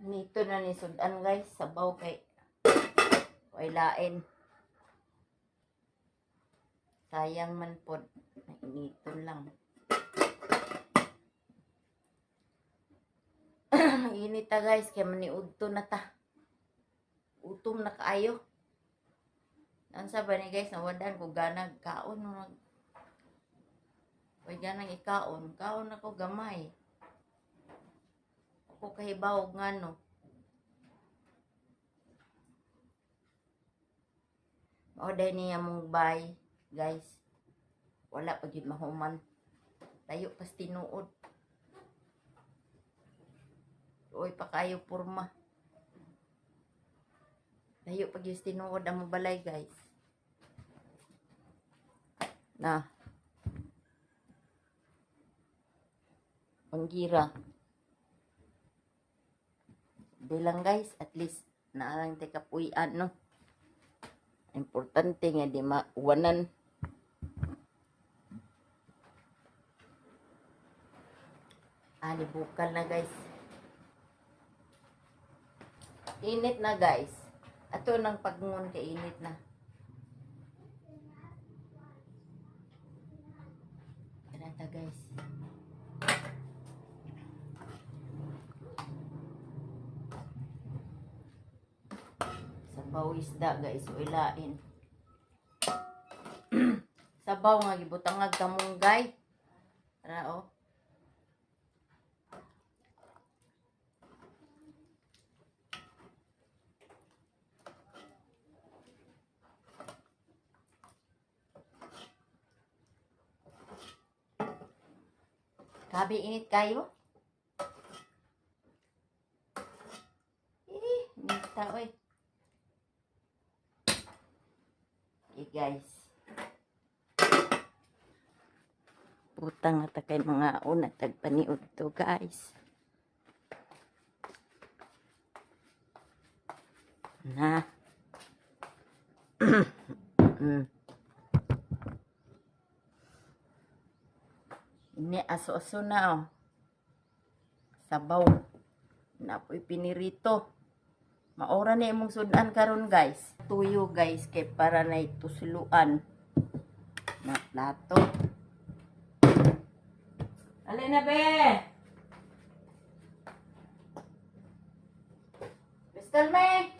Nito na ni sudan guys, sabaw kay lain. Sayang man pod. Nito lang. Init ta guys, kaya maniudto na ta. Utom na kaayo. Nansa ba ni guys, nawadan ko ganag kaon no. Way ganang ikaon, kaon ako gamay. Ako kahibaw nga no. Oday niya mong bay, guys. Wala pa gyud mahuman. Tayo pas tinuod. Uy pa kayo porma. Tayo pag yung tinuod ang mabalay, guys. Na. Panggira. Bilang guys, at least naalang teka puyan, no? Importante nga di mauwanan. Bukal na guys. Init na guys. Ato nang pagngon kay init na. Kanata guys. Sabaw isda guys, ilain. Sabaw nga gibutangag kamunggay. Tara oh. Grabe init kayo. Init ta oy. Okay guys. Putang ata kay mga una tagpaniud to guys. Na. Ini aso-aso na oh. Sabaw. Napoy pinirito. Maora na imong sudan karon guys. Tuyo guys kay para na itusuluan. Na plato. Alin na be? Crystal me.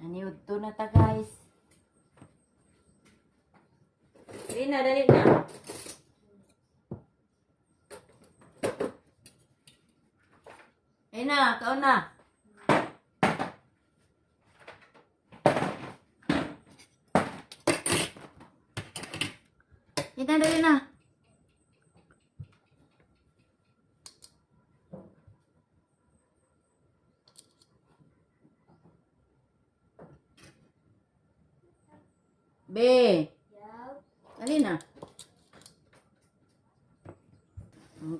Aniud to na ta guys. Dali na, dali na. Ay na, kaon na. Dali na. Be. Dali na.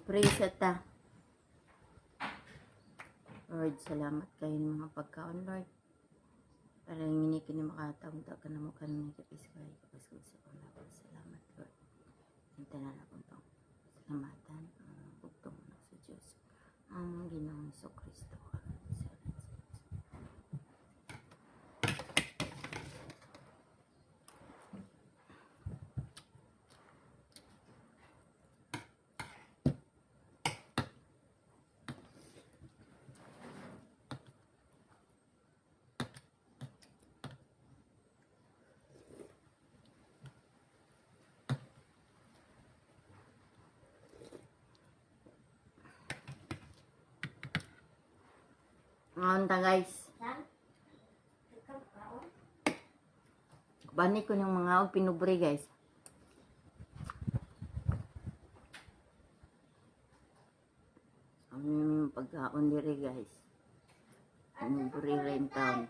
Praise ta. Lord, salamat kayo ng mga pagkaon, Lord. Para hindi kini makatawag ka na mo kanina kapis kayo. Kapis ko sa panglaban. Salamat, Lord. Hinta na akong pang salamatan. Bugtong na sa Diyos. Ang Ginoong Kristo. Ngayon ta guys. Bani ko yung mga pinubre guys. Ang pagkaon diri guys. Pinubre rin taon.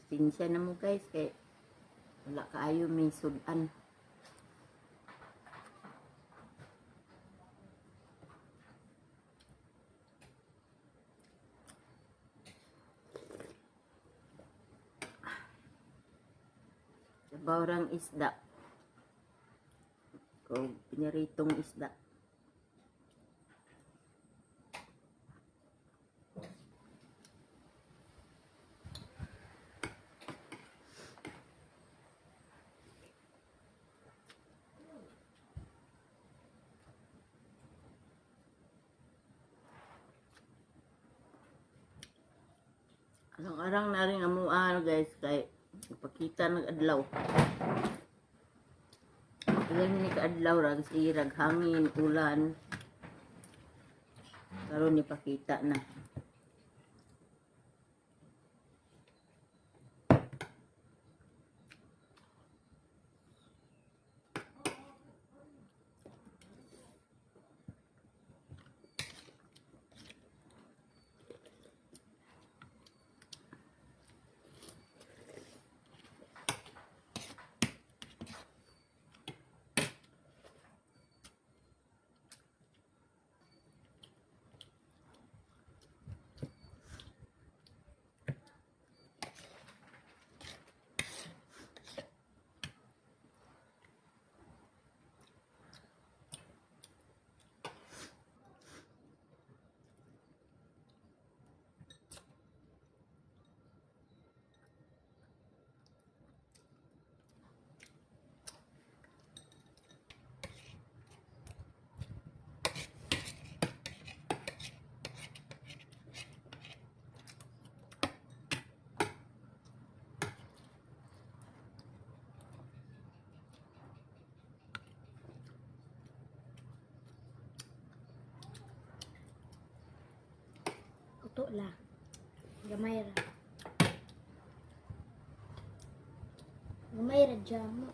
Sinsya na mo guys kay wala kaayo may sudan. Bawrang isda. O pinaritong isda. Arang-arang na rin amo ano guys kay ipakita ng adlaw. Ilan ni ka adlaw rag sirag hangin, ulan. Karon ipakita na. Uto la. Gamay ra. Gamay ra jamo.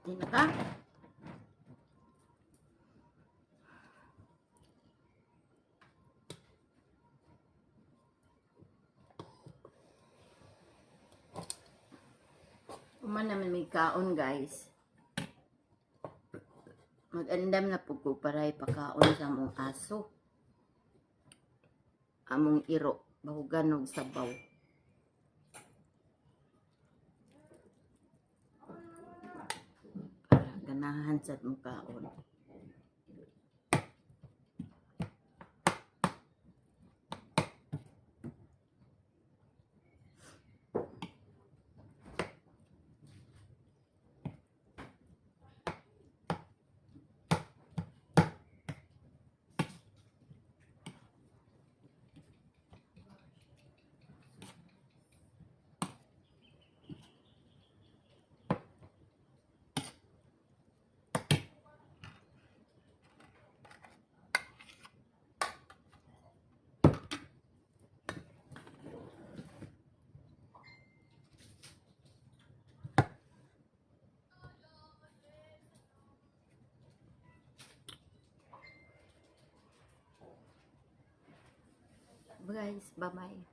Di na ka? Uman naman may kaon guys. Mag-andam na po ko paray pakaon sa among aso. Among iro. Bahugan og sabaw. Para ganahan sa mong kaon. Guys, bye-bye.